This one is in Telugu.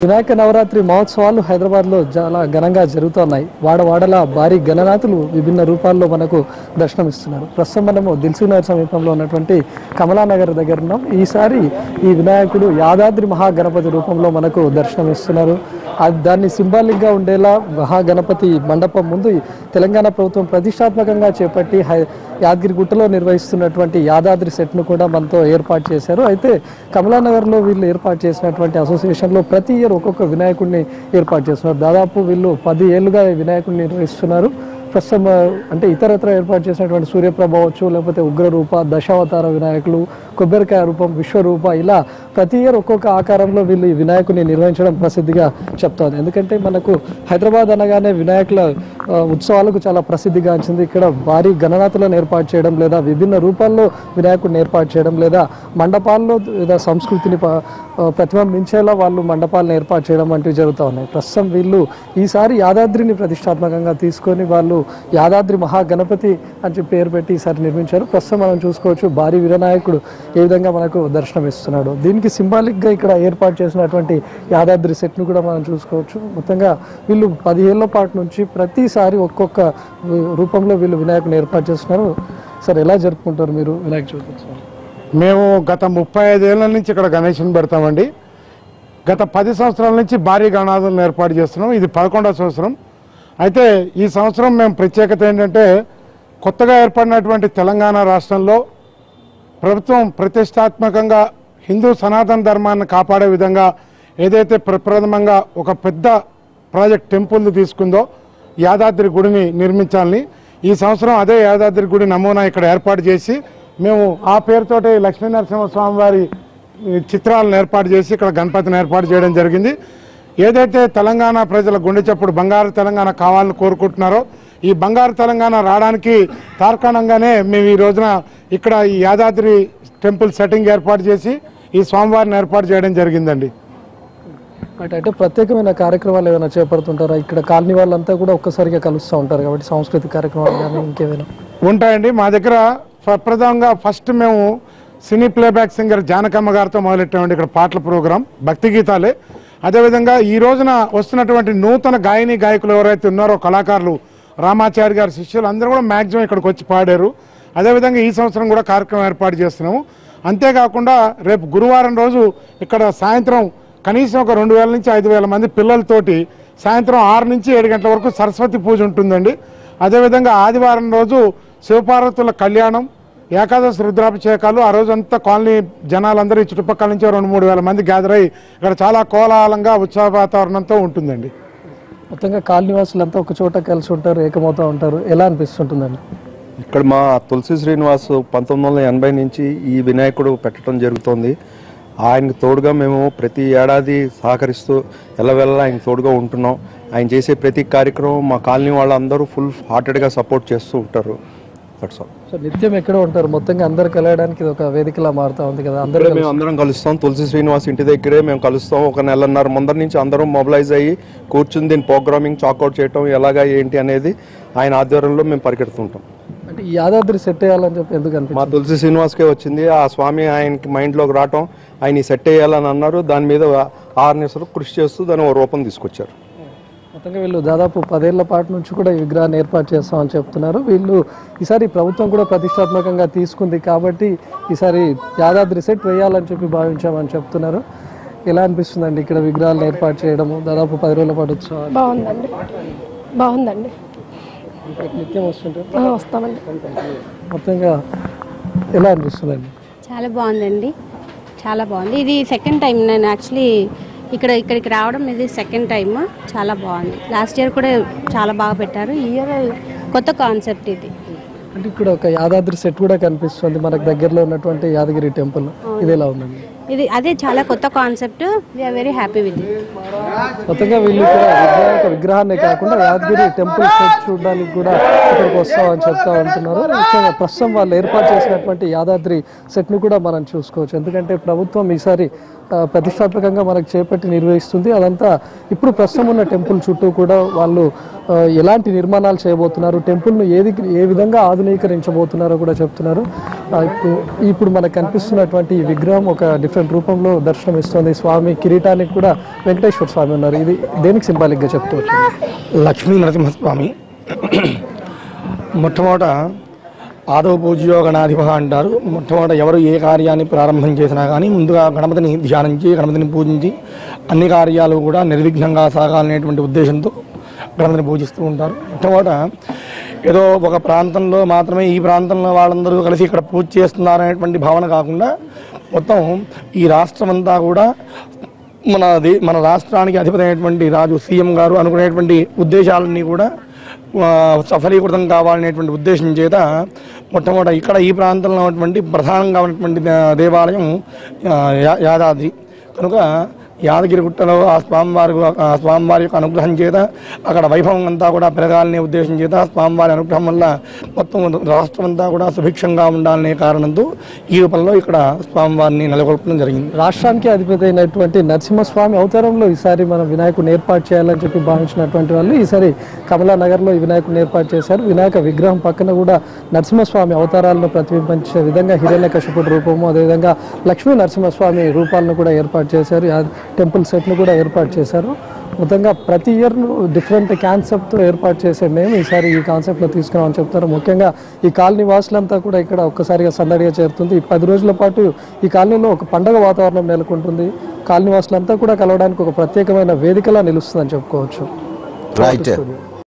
వినాయక నవరాత్రి మహోత్సవాలు హైదరాబాద్లో చాలా ఘనంగా జరుగుతున్నాయి. వాడవాడల భారీ గణనాథులు విభిన్న రూపాల్లో మనకు దర్శనమిస్తున్నారు. ప్రస్తుతం మనము దిల్సుఖ్నగర్ సమీపంలో ఉన్నటువంటి కమలానగర్ దగ్గర ఉన్నాం. ఈసారి ఈ వినాయకుడు యాదాద్రి మహాగణపతి రూపంలో మనకు దర్శనమిస్తున్నారు. దాన్ని సింబాలిక్గా ఉండేలా మహాగణపతి మండపం ముందు తెలంగాణ ప్రభుత్వం ప్రతిష్టాత్మకంగా చేపట్టి యాదగిరిగుట్టలో నిర్వహిస్తున్నటువంటి యాదాద్రి సెట్ను కూడా మనతో ఏర్పాటు చేశారు. అయితే కమలానగర్లో వీళ్ళు ఏర్పాటు చేసినటువంటి అసోసియేషన్లో ప్రతి ఇయర్ ఒక్కొక్క వినాయకుడిని ఏర్పాటు చేస్తున్నారు. దాదాపు వీళ్ళు 10 ఏళ్ళుగా వినాయకుడిని నిర్వహిస్తున్నారు. ప్రస్తుతం అంటే ఇతరత్ర ఏర్పాటు చేసినటువంటి సూర్యప్రభ అవచ్చు, లేకపోతే ఉగ్రరూప, దశావతార వినాయకులు, కొబ్బరికాయ రూపం, విశ్వరూప, ఇలా ప్రతి ఇయర్ ఒక్కొక్క ఆకారంలో వీళ్ళు ఈ వినాయకుడిని నిర్వహించడం ప్రసిద్ధిగా చెప్తోంది. ఎందుకంటే మనకు హైదరాబాద్ అనగానే వినాయకుల ఉత్సవాలకు చాలా ప్రసిద్ధిగాంచింది. ఇక్కడ భారీ గణనాథులను ఏర్పాటు చేయడం, లేదా విభిన్న రూపాల్లో వినాయకుడిని ఏర్పాటు చేయడం, లేదా మండపాల్లో లేదా సంస్కృతిని ప్రతిబింబించేలా వాళ్ళు మండపాలను ఏర్పాటు చేయడం వంటివి జరుగుతూ ఉన్నాయి. ప్రస్తుతం వీళ్ళు ఈసారి యాదాద్రిని ప్రతిష్టాత్మకంగా తీసుకొని వాళ్ళు యాదాద్రి మహాగణపతి అని చెప్పి పేరు పెట్టి ఈసారి నిర్మించారు. ప్రస్తుతం మనం చూసుకోవచ్చు భారీ వినాయకుడు ఏ విధంగా మనకు దర్శనమిస్తున్నాడు. దీనికి సింబాలిక్గా ఇక్కడ ఏర్పాటు చేసినటువంటి యాదాద్రి సెట్ను కూడా మనం చూసుకోవచ్చు. మొత్తంగా వీళ్ళు 10 ఏళ్ల పాటు నుంచి ప్రతిసారి ఒక్కొక్క రూపంలో వీళ్ళు వినాయకుని ఏర్పాటు చేస్తున్నారు. సార్, ఎలా జరుపుకుంటారు మీరు వినాయక చవితి? మేము గత 35 ఏళ్ల నుంచి ఇక్కడ గణేశుని పెడతామండి. గత 10 సంవత్సరాల నుంచి భారీ గణనాథులను ఏర్పాటు చేస్తున్నాం. ఇది 11వ సంవత్సరం. అయితే ఈ సంవత్సరం మేము ప్రత్యేకత ఏంటంటే, కొత్తగా ఏర్పడినటువంటి తెలంగాణ రాష్ట్రంలో ప్రభుత్వం ప్రతిష్టాత్మకంగా హిందూ సనాతన ధర్మాన్ని కాపాడే విధంగా ఏదైతే ప్రప్రథమంగా ఒక పెద్ద ప్రాజెక్ట్ టెంపుల్ తీసుకుందో యాదాద్రి గుడిని నిర్మించాలని, ఈ సంవత్సరం అదే యాదాద్రి గుడి నమూనా ఇక్కడ ఏర్పాటు చేసి మేము ఆ పేరుతోటి లక్ష్మీనరసింహస్వామి వారి చిత్రాలను ఏర్పాటు చేసి ఇక్కడ గణపతిని ఏర్పాటు చేయడం జరిగింది. ఏదైతే తెలంగాణ ప్రజల గుండె చప్పుడు బంగారు తెలంగాణ కావాలని కోరుకుంటున్నారో, ఈ బంగారు తెలంగాణ రావడానికి తార్కాణంగానే మేము ఈ రోజున ఇక్కడ ఈ యాదాద్రి టెంపుల్ సెట్టింగ్ ఏర్పాటు చేసి ఈ స్వామివారిని ఏర్పాటు చేయడం జరిగిందండి. అంటే ప్రత్యేకమైన కార్యక్రమాలు ఏమైనా చేపడుతుంటారా? ఇక్కడ కాలనీ వాళ్ళంతా కూడా ఒక్కసారిగా కలుస్తూ ఉంటారు కాబట్టి సాంస్కృతిక కార్యక్రమాలు కానీ ఇంకేమైనా ఉంటాయండి. మా దగ్గర ప్రప్రథమంగా ఫస్ట్ మేము సినీ ప్లేబ్యాక్ సింగర్ జానకమ్మ గారితో మొదలెట్టామండి ఇక్కడ పాటల ప్రోగ్రాం, భక్తి గీతాలే. అదేవిధంగా ఈ రోజున వస్తున్నటువంటి నూతన గాయని గాయకులు ఎవరైతే ఉన్నారో కళాకారులు, రామాచారి గారి శిష్యులు అందరూ కూడా మ్యాక్సిమం ఇక్కడికి వచ్చి పాడారు. అదేవిధంగా ఈ సంవత్సరం కూడా కార్యక్రమం ఏర్పాటు చేస్తున్నాము. అంతేకాకుండా రేపు గురువారం రోజు ఇక్కడ సాయంత్రం కనీసం ఒక 2000 నుంచి 5000 మంది పిల్లలతోటి సాయంత్రం 6 నుంచి 7 గంటల వరకు సరస్వతి పూజ ఉంటుందండి. అదేవిధంగా ఆదివారం రోజు శివపార్వతుల కళ్యాణం, ఏకాదశి రుద్రాభిషేకాలు. ఆ రోజంతా కాలనీ జనాలందరూ ఈ చుట్టుపక్కల నుంచి 2-3 వేల మంది గ్యాదర్ అయ్యి ఇక్కడ చాలా కోలాహలంగా ఉత్సవ వాతావరణంతో ఉంటుందండి. మొత్తంగా కాలనీ వాసులంతా ఒక చోట కలిసి ఉంటారు, ఏకమవుతూ ఉంటారు. ఎలా అనిపిస్తుంటుందండి? ఇక్కడ మా తులసి శ్రీనివాస్ 1980 నుంచి ఈ వినాయకుడు పెట్టడం జరుగుతుంది. ఆయనకు తోడుగా మేము ప్రతి ఏడాది సహకరిస్తూ ఎల్లవెల్లా ఆయనకు తోడుగా ఉంటున్నాం. ఆయన చేసే ప్రతి కార్యక్రమం మా కాలనీ వాళ్ళందరూ ఫుల్ హార్టెడ్గా సపోర్ట్ చేస్తూ ఉంటారు. సో నిత్యం ఎక్కడో ఉంటారు, మొత్తంగా అందరు కలయడానికి ఇది ఒక వేదికలా మారుతూ ఉంది కదా. మేము అందరం కలుస్తాం. తులసి శ్రీనివాస్ ఇంటి దగ్గరే మేము కలుస్తాం. ఒక 1.5 ముందర నుంచి అందరం మొబిలైజ్ అయ్యి కూర్చుని దీని ప్రోగ్రామింగ్ చాక్అవుట్ చేయటం ఎలాగా ఏంటి అనేది ఆయన ఆధ్వర్యంలో మేము పరిగెడుతుంటాం. అంటే ఈ యాదాద్రి సెట్ వేయాలని చెప్పి ఎందుకు మా తులసి శ్రీనివాస్కే వచ్చింది. ఆ స్వామి ఆయనకి మైండ్లోకి రావటం, ఆయన సెట్ వేయాలని అన్నారు. దాని మీద 6 నిమిషాలు కృషి చేస్తూ దాని ఒక రూపం తీసుకొచ్చారు. మొత్తంగా వీళ్ళు దాదాపు 10 ఏళ్ల పాటు నుంచి కూడా ఈ విగ్రహాన్ని ఏర్పాటు చేస్తామని చెప్తున్నారు. వీళ్ళు ఈసారి ప్రభుత్వం కూడా ప్రతిష్టాత్మకంగా తీసుకుంది కాబట్టి ఈసారి యాదాద్రి సెట్ వేయాలని చెప్పి భావించామని చెప్తున్నారు. ఎలా అనిపిస్తుందండి ఇక్కడ విగ్రహాలను ఏర్పాటు చేయడము? దాదాపు 10 రోజుల పాటు ఉత్సవాలు. బాగుందండి. నిత్యం వస్తుంటారు? వస్తామండి. మొత్తంగా ఎలా అనిపిస్తుందండి? చాలా బాగుందండి, చాలా బాగుంది. ఇది సెకండ్ టైం నేను యాక్చువల్లీ ఇక్కడికి రావడం. ఇది సెకండ్ టైం. చాలా బాగుంది. లాస్ట్ ఇయర్ కూడా చాలా బాగా పెట్టారు. ఈ ఇయర్ కొత్త కాన్సెప్ట్ ఇది. అంటే ఇక్కడ ఒక యాదాద్రి సెట్ కూడా కనిపిస్తుంది మనకు దగ్గరలో ఉన్నటువంటి యాదగిరి టెంపుల్. ఇది ఎలా ఉందండి? ఇది అదే చాలా కొత్త concept. We are very happy with it. మొత్తంగా వీళ్ళు ఇక్కడ విగ్రహాన్ని కాకుండా యాదగిరి టెంపుల్ సెట్ చూడడానికి కూడా ఇక్కడికి వస్తామని చెప్తా ఉంటున్నారు. ముఖ్యంగా ప్రస్తుతం వాళ్ళు ఏర్పాటు చేసినటువంటి యాదాద్రి సెట్ను కూడా మనం చూసుకోవచ్చు. ఎందుకంటే ప్రభుత్వం ఈసారి ప్రతిష్టాత్మకంగా మనకు చేపట్టి నిర్వహిస్తుంది. అదంతా ఇప్పుడు ప్రస్తుతం ఉన్న టెంపుల్ చుట్టూ కూడా వాళ్ళు ఎలాంటి నిర్మాణాలు చేయబోతున్నారు, టెంపుల్ను ఏ విధంగా ఆధునీకరించబోతున్నారో కూడా చెప్తున్నారు. ఇప్పుడు మనకు కనిపిస్తున్నటువంటి ఈ విగ్రహం ఒక డిఫరెంట్ రూపంలో దర్శనమిస్తుంది. స్వామి కిరీటానికి కూడా వెంకటేశ్వర స్వామి ఉన్నారు. ఇది దేనికి సింబాలిక్గా చెప్తూ లక్ష్మీ నరసింహస్వామి మొట్టమొదట ఆదవ పూజ్యో గణాధిప అంటారు. మొట్టమొదట ఎవరు ఏ కార్యాన్ని ప్రారంభం చేసినా కానీ ముందుగా గణపతిని ధ్యానించి గణపతిని పూజించి అన్ని కార్యాలు కూడా నిర్విఘ్నంగా సాగాలనేటువంటి ఉద్దేశంతో గణపతిని పూజిస్తూ ఉంటారు. మొట్టమొదట ఏదో ఒక ప్రాంతంలో మాత్రమే ఈ ప్రాంతంలో వాళ్ళందరూ కలిసి ఇక్కడ పూజ చేస్తున్నారనేటువంటి భావన కాకుండా మొత్తం ఈ రాష్ట్రం అంతా కూడా మన రాష్ట్రానికి అధిపతి అయినటువంటి రాజు సీఎం గారు అనుకునేటువంటి ఉద్దేశాలన్నీ కూడా సఫలీకృతం కావాలనేటువంటి ఉద్దేశం చేత మొట్టమొదట ఇక్కడ ఈ ప్రాంతంలో ఉన్నటువంటి ప్రధానంగా ఉన్నటువంటి దేవాలయం యాదాద్రి కనుక యాదగిరిగుట్టలో ఆ స్వామివారి యొక్క అనుగ్రహం చేత అక్కడ వైభవం అంతా కూడా పెరగాలనే ఉద్దేశం చేత స్వామివారి అనుగ్రహం వల్ల మొత్తం రాష్ట్రం అంతా కూడా సుభిక్షంగా ఉండాలనే కారణంతో ఈ రూపంలో ఇక్కడ స్వామివారిని నెలకొల్పడం జరిగింది. రాష్ట్రానికి అధిపతి అయినటువంటి నరసింహస్వామి అవతారంలో ఈసారి మనం వినాయకుడిని ఏర్పాటు చేయాలని చెప్పి భావించినటువంటి వాళ్ళు ఈసారి కమలానగర్లో ఈ వినాయకుడిని ఏర్పాటు చేశారు. వినాయక విగ్రహం పక్కన కూడా నరసింహస్వామి అవతారాలను ప్రతిబింబించే విధంగా హిరణ్యకశిపుడి రూపము, అదేవిధంగా లక్ష్మీ నరసింహస్వామి రూపాలను కూడా ఏర్పాటు చేశారు. టెంపుల్ సెట్ను కూడా ఏర్పాటు చేశారు. మొత్తంగా ప్రతి ఇయర్ డిఫరెంట్ కాన్సెప్ట్తో ఏర్పాటు చేసే మేము ఈసారి ఈ కాన్సెప్ట్లో తీసుకున్నామని చెప్తారు. ముఖ్యంగా ఈ కాలనీ వాసులంతా కూడా ఇక్కడ ఒక్కసారిగా సందడిగా చేరుతుంది. ఈ 10 రోజుల పాటు ఈ కాలనీలో ఒక పండగ వాతావరణం నెలకొంటుంది. కాలనీ వాసులంతా కూడా కలవడానికి ఒక ప్రత్యేకమైన వేదికలా నిలుస్తుందని చెప్పుకోవచ్చు. రైట్.